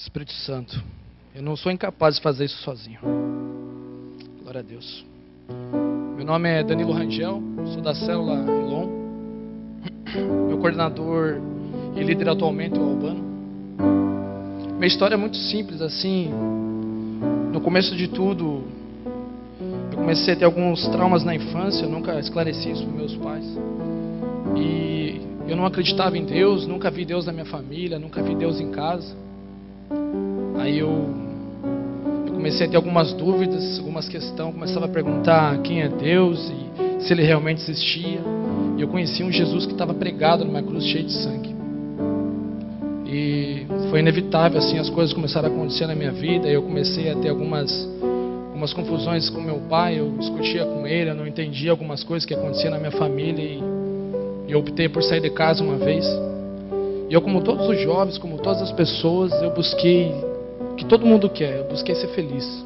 Espírito Santo, eu não sou incapaz de fazer isso sozinho. Glória a Deus. Meu nome é Danilo Rangel, sou da célula Elon. Meu coordenador e líder atualmente é o Albano. Minha história é muito simples, assim. No começo de tudo, eu comecei a ter alguns traumas na infância, eu nunca esclareci isso para meus pais. E eu não acreditava em Deus, nunca vi Deus na minha família, nunca vi Deus em casa. Aí eu comecei a ter algumas dúvidas, algumas questões, começava a perguntar quem é Deus e se Ele realmente existia. E eu conheci um Jesus que estava pregado numa cruz cheia de sangue. E foi inevitável, assim, as coisas começaram a acontecer na minha vida. Eu comecei a ter algumas confusões com meu pai, eu discutia com ele, eu não entendia algumas coisas que aconteciam na minha família e eu optei por sair de casa uma vez. E eu, como todos os jovens, como todas as pessoas, eu busquei o que todo mundo quer, eu busquei ser feliz.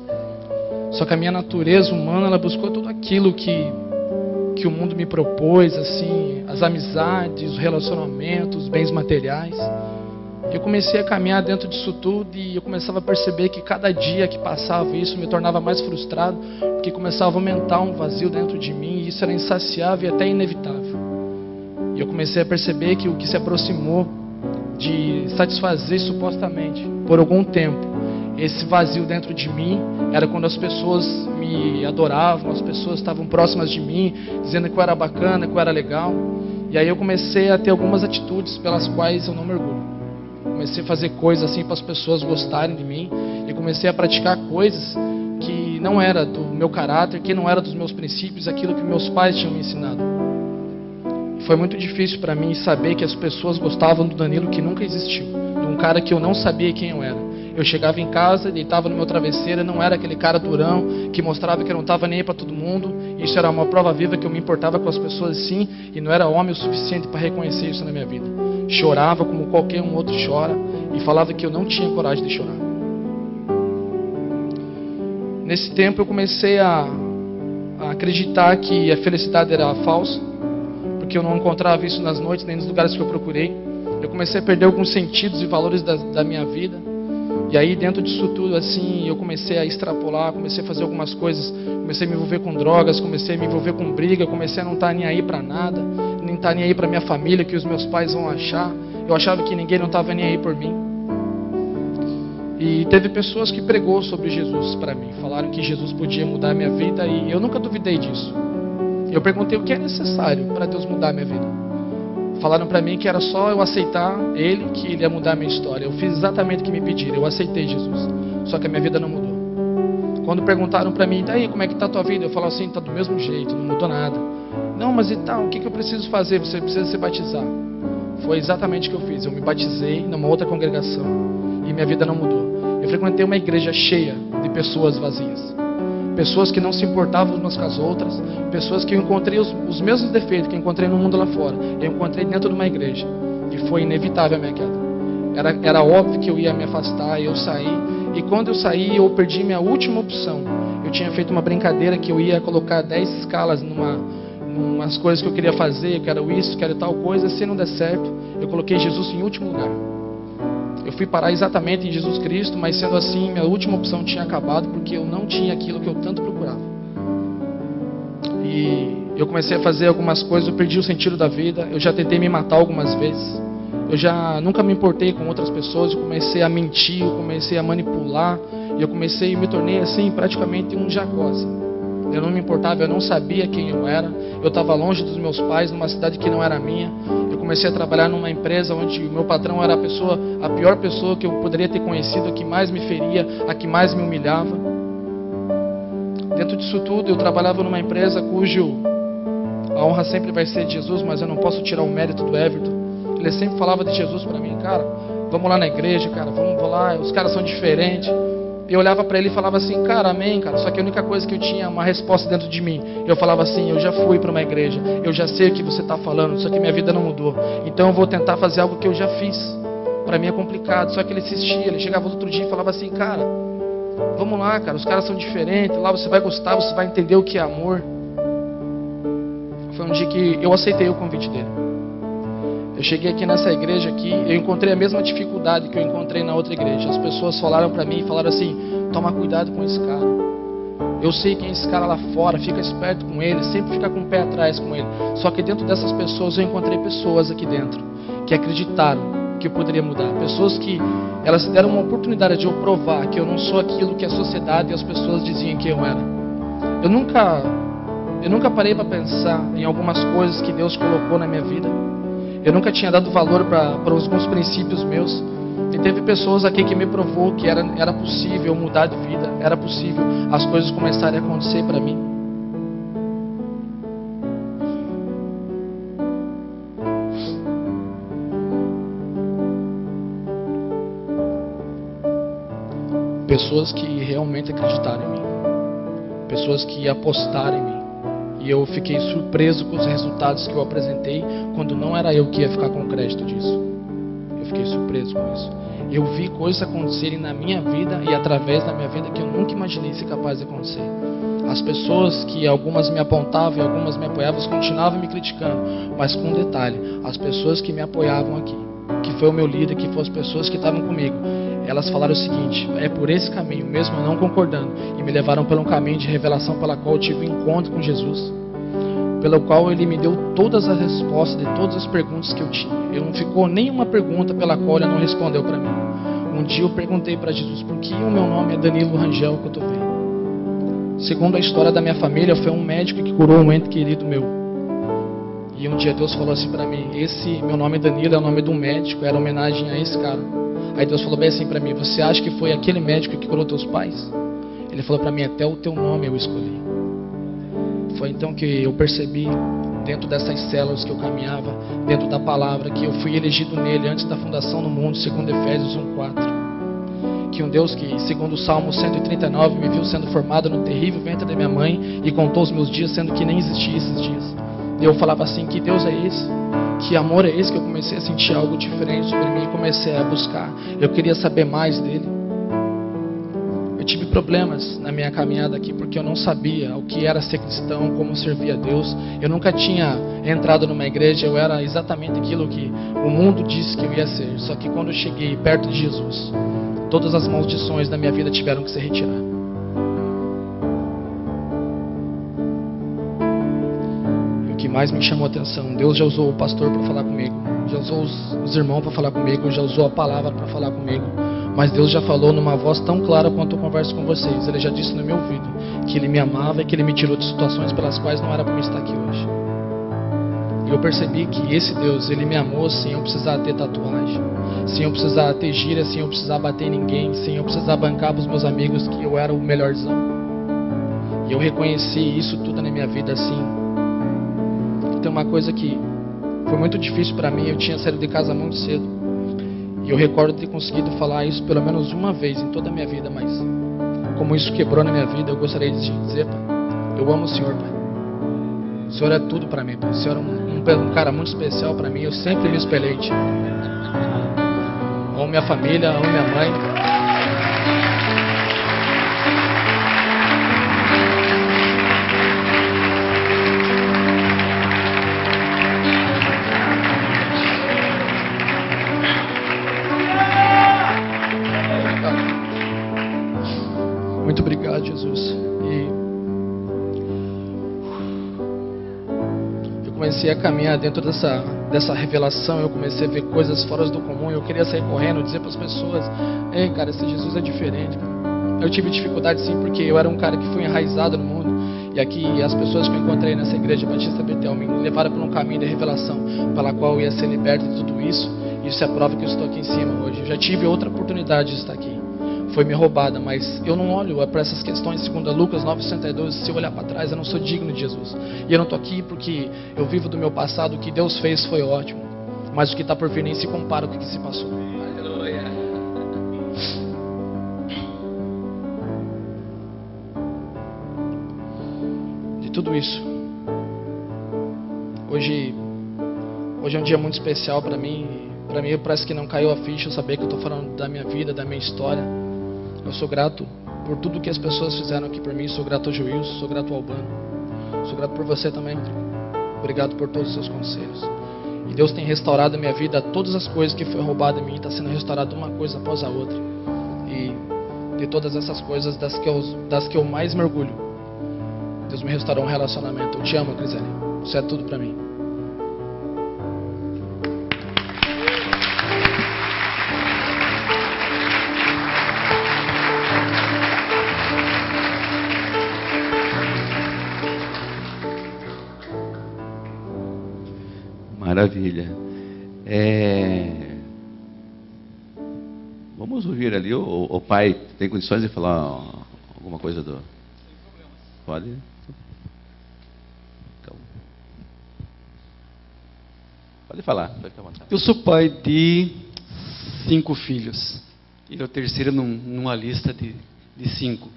Só que a minha natureza humana, ela buscou tudo aquilo que o mundo me propôs, assim, as amizades, os relacionamentos, os bens materiais. Eu comecei a caminhar dentro disso tudo e eu começava a perceber que cada dia que passava isso me tornava mais frustrado, porque começava a aumentar um vazio dentro de mim e isso era insaciável e até inevitável. E eu comecei a perceber que o que se aproximou de satisfazer supostamente por algum tempo esse vazio dentro de mim era quando as pessoas me adoravam, as pessoas estavam próximas de mim, dizendo que eu era bacana, que eu era legal. E aí eu comecei a ter algumas atitudes pelas quais eu não me orgulho. Comecei a fazer coisas assim para as pessoas gostarem de mim e comecei a praticar coisas que não era do meu caráter, que não era dos meus princípios, aquilo que meus pais tinham me ensinado. Foi muito difícil para mim saber que as pessoas gostavam do Danilo que nunca existiu, de um cara que eu não sabia quem eu era. Eu chegava em casa, deitava no meu travesseiro, não era aquele cara durão que mostrava que eu não estava nem aí para todo mundo. Isso era uma prova viva que eu me importava com as pessoas sim, e não era homem o suficiente para reconhecer isso na minha vida. Chorava como qualquer um outro chora e falava que eu não tinha coragem de chorar. Nesse tempo eu comecei a acreditar que a felicidade era falsa, porque eu não encontrava isso nas noites nem nos lugares que eu procurei. Eu comecei a perder alguns sentidos e valores da minha vida. E aí dentro disso tudo assim, eu comecei a extrapolar, comecei a fazer algumas coisas, comecei a me envolver com drogas, comecei a me envolver com briga, comecei a não estar nem aí para nada, nem estar nem aí para minha família, que os meus pais vão achar. Eu achava que ninguém não estava nem aí por mim. E teve pessoas que pregou sobre Jesus para mim, falaram que Jesus podia mudar a minha vida e eu nunca duvidei disso. Eu perguntei o que é necessário para Deus mudar a minha vida. Falaram para mim que era só eu aceitar Ele, que Ele ia mudar a minha história. Eu fiz exatamente o que me pediram, eu aceitei Jesus. Só que a minha vida não mudou. Quando perguntaram para mim, daí como é que está a tua vida? Eu falo assim, está do mesmo jeito, não mudou nada. Não, mas e tal, o que eu preciso fazer? Você precisa se batizar. Foi exatamente o que eu fiz, eu me batizei numa outra congregação e minha vida não mudou. Eu frequentei uma igreja cheia de pessoas vazias. Pessoas que não se importavam umas com as outras, pessoas que eu encontrei os mesmos defeitos que eu encontrei no mundo lá fora, eu encontrei dentro de uma igreja, e foi inevitável a minha queda. Era óbvio que eu ia me afastar, eu saí, e quando eu saí eu perdi minha última opção. Eu tinha feito uma brincadeira que eu ia colocar 10 escalas numas coisas que eu queria fazer, eu quero isso, quero tal coisa, se não der certo, eu coloquei Jesus em último lugar. Eu fui parar exatamente em Jesus Cristo, mas sendo assim, minha última opção tinha acabado, porque eu não tinha aquilo que eu tanto procurava. E eu comecei a fazer algumas coisas, eu perdi o sentido da vida, eu já tentei me matar algumas vezes, eu já nunca me importei com outras pessoas, eu comecei a mentir, eu comecei a manipular, e eu me tornei assim, praticamente um Jacó, assim. Eu não me importava, eu não sabia quem eu era, eu estava longe dos meus pais, numa cidade que não era minha. Eu comecei a trabalhar numa empresa onde o meu patrão era a pior pessoa que eu poderia ter conhecido, a que mais me feria, a que mais me humilhava. Dentro disso tudo, eu trabalhava numa empresa cujo a honra sempre vai ser de Jesus, mas eu não posso tirar o mérito do Everton. Ele sempre falava de Jesus para mim, cara, vamos lá na igreja, cara, vamos lá, os caras são diferentes. Eu olhava para ele e falava assim, cara, amém, cara. Só que a única coisa que eu tinha uma resposta dentro de mim. Eu falava assim, eu já fui para uma igreja, eu já sei o que você está falando, só que minha vida não mudou. Então eu vou tentar fazer algo que eu já fiz. Para mim é complicado. Só que ele insistia, ele chegava outro dia e falava assim, cara, vamos lá, cara, os caras são diferentes, lá você vai gostar, você vai entender o que é amor. Foi um dia que eu aceitei o convite dele. Eu cheguei aqui nessa igreja aqui, eu encontrei a mesma dificuldade que eu encontrei na outra igreja. As pessoas falaram para mim, falaram assim: toma cuidado com esse cara. Eu sei quem é esse cara lá fora, fica esperto com ele, sempre fica com o pé atrás com ele. Só que dentro dessas pessoas eu encontrei pessoas aqui dentro que acreditaram que eu poderia mudar. Pessoas que elas deram uma oportunidade de eu provar que eu não sou aquilo que a sociedade e as pessoas diziam que eu era. Eu nunca parei para pensar em algumas coisas que Deus colocou na minha vida. Eu nunca tinha dado valor para alguns princípios meus. E teve pessoas aqui que me provou que era possível mudar de vida. Era possível as coisas começarem a acontecer para mim. Pessoas que realmente acreditaram em mim. Pessoas que apostaram em mim. E eu fiquei surpreso com os resultados que eu apresentei, quando não era eu que ia ficar com o crédito disso. Eu fiquei surpreso com isso. Eu vi coisas acontecerem na minha vida e através da minha vida que eu nunca imaginei ser capaz de acontecer. As pessoas que algumas me apontavam e algumas me apoiavam, continuavam me criticando. Mas com um detalhe, as pessoas que me apoiavam aqui, que foi o meu líder, que foram as pessoas que estavam comigo, elas falaram o seguinte: é por esse caminho, mesmo não concordando, e me levaram pelo caminho de revelação pela qual eu tive um encontro com Jesus, pelo qual Ele me deu todas as respostas de todas as perguntas que eu tinha. Não ficou nenhuma pergunta pela qual Ele não respondeu para mim. Um dia eu perguntei para Jesus por que o meu nome é Danilo Rangel Cotovelo. Segundo a história da minha família, foi um médico que curou um ente querido meu. E um dia Deus falou assim para mim: esse meu nome é Danilo, é o nome de um médico, era homenagem a esse cara. Aí Deus falou bem assim para mim: você acha que foi aquele médico que curou teus pais? Ele falou para mim: até o teu nome eu escolhi. Foi então que eu percebi, dentro dessas células que eu caminhava, dentro da palavra, que eu fui elegido nele antes da fundação do mundo, segundo Efésios 1:4. Que um Deus que, segundo o Salmo 139, me viu sendo formado no terrível ventre da minha mãe e contou os meus dias, sendo que nem existia esses dias. E eu falava assim: que Deus é esse? Que amor é esse? Que eu comecei a sentir algo diferente sobre mim e comecei a buscar. Eu queria saber mais dele. Eu tive problemas na minha caminhada aqui porque eu não sabia o que era ser cristão, como servir a Deus. Eu nunca tinha entrado numa igreja, eu era exatamente aquilo que o mundo disse que eu ia ser. Só que quando eu cheguei perto de Jesus, todas as maldições da minha vida tiveram que se retirar. E o que mais me chamou a atenção, Deus já usou o pastor para falar comigo, já usou os irmãos para falar comigo, já usou a palavra para falar comigo. Mas Deus já falou numa voz tão clara quanto eu converso com vocês. Ele já disse no meu ouvido que Ele me amava e que Ele me tirou de situações pelas quais não era para mim estar aqui hoje. E eu percebi que esse Deus, Ele me amou sem eu precisar ter tatuagem, sem eu precisar ter gíria, sem eu precisar bater em ninguém, sem eu precisar bancar para os meus amigos que eu era o melhorzão. E eu reconheci isso tudo na minha vida assim. Tem uma coisa que foi muito difícil para mim. Eu tinha saído de casa muito cedo. E eu recordo ter conseguido falar isso pelo menos uma vez em toda a minha vida, mas como isso quebrou na minha vida, eu gostaria de dizer: Pai, eu amo o Senhor, Pai. O Senhor é tudo para mim, Pai. O Senhor é um cara muito especial para mim. Eu sempre me espelhei em Ti. Amo minha família, amo minha mãe. Muito obrigado, Jesus. E eu comecei a caminhar dentro dessa revelação. Eu comecei a ver coisas fora do comum. Eu queria sair correndo, dizer para as pessoas: ei, cara, esse Jesus é diferente, cara. Eu tive dificuldade sim, porque eu era um cara que fui enraizado no mundo. E aqui as pessoas que eu encontrei nessa igreja Batista Betel me levaram por um caminho de revelação, pela qual eu ia ser liberto de tudo isso. Isso é a prova que eu estou aqui em cima hoje. Eu já tive outra oportunidade de estar aqui. Foi me roubada, mas eu não olho para essas questões. Segundo Lucas 9:62, se eu olhar para trás, eu não sou digno de Jesus. E eu não estou aqui porque eu vivo do meu passado. O que Deus fez foi ótimo, mas o que está por vir nem se compara com o que se passou. Aleluia. De tudo isso, hoje é um dia muito especial para mim. Para mim parece que não caiu a ficha. Eu saber que eu estou falando da minha vida, da minha história. Eu sou grato por tudo que as pessoas fizeram aqui por mim. Sou grato ao Joilson, sou grato ao Albano. Sou grato por você também, Rodrigo. Obrigado por todos os seus conselhos. E Deus tem restaurado a minha vida, todas as coisas que foi roubado em mim, está sendo restaurado uma coisa após a outra. E de todas essas coisas, das que eu mais mergulho, Deus me restaurou um relacionamento. Eu te amo, Crisele. Isso é tudo para mim. Maravilha. Vamos ouvir ali. O pai tem condições de falar alguma coisa do... Pode? Então, pode falar. Pode ficar à vontade. Eu sou pai de 5 filhos. Ele é o terceiro numa lista de 5.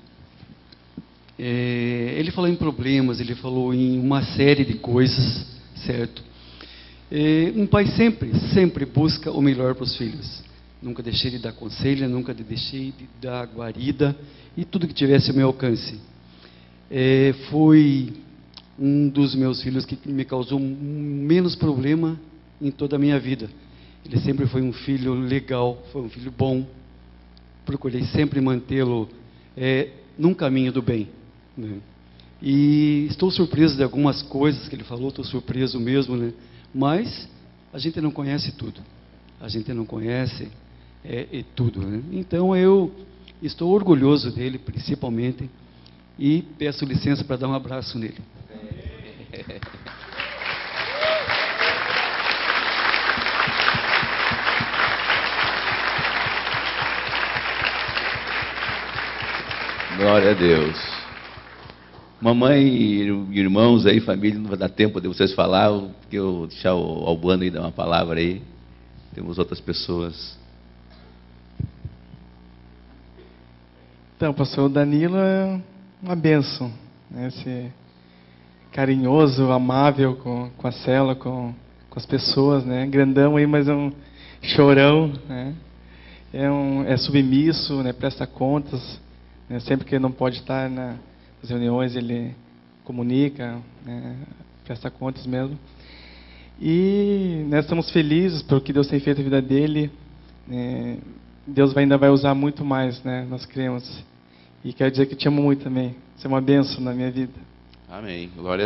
Ele falou em problemas, ele falou em uma série de coisas, certo? Um pai sempre busca o melhor para os filhos. Nunca deixei de dar conselho, nunca deixei de dar guarida e tudo que tivesse ao meu alcance. Foi um dos meus filhos que me causou menos problema em toda a minha vida. Ele sempre foi um filho legal, foi um filho bom. Procurei sempre mantê-lo num caminho do bem, né? E estou surpreso de algumas coisas que ele falou, estou surpreso mesmo, né? Mas a gente não conhece tudo. A gente não conhece tudo, né? Então eu estou orgulhoso dele, principalmente, e peço licença para dar um abraço nele. Glória a Deus. Mamãe e irmãos aí, família, não vai dar tempo de vocês falar, porque eu vou deixar o Albano aí dar uma palavra aí. Temos outras pessoas. Então, pastor Danilo é uma bênção, né? Esse carinhoso, amável com a cela, com as pessoas, né? Grandão aí, mas é um chorão, né? É submisso, né? Presta contas, né? Sempre que ele não pode estar nas reuniões, ele comunica, né? Presta contas mesmo. E nós estamos felizes pelo que Deus tem feito na vida dele. Deus ainda vai usar muito mais, né? Nós cremos. E quero dizer que te amo muito também. Você é uma bênção na minha vida. Amém. Glória a Deus.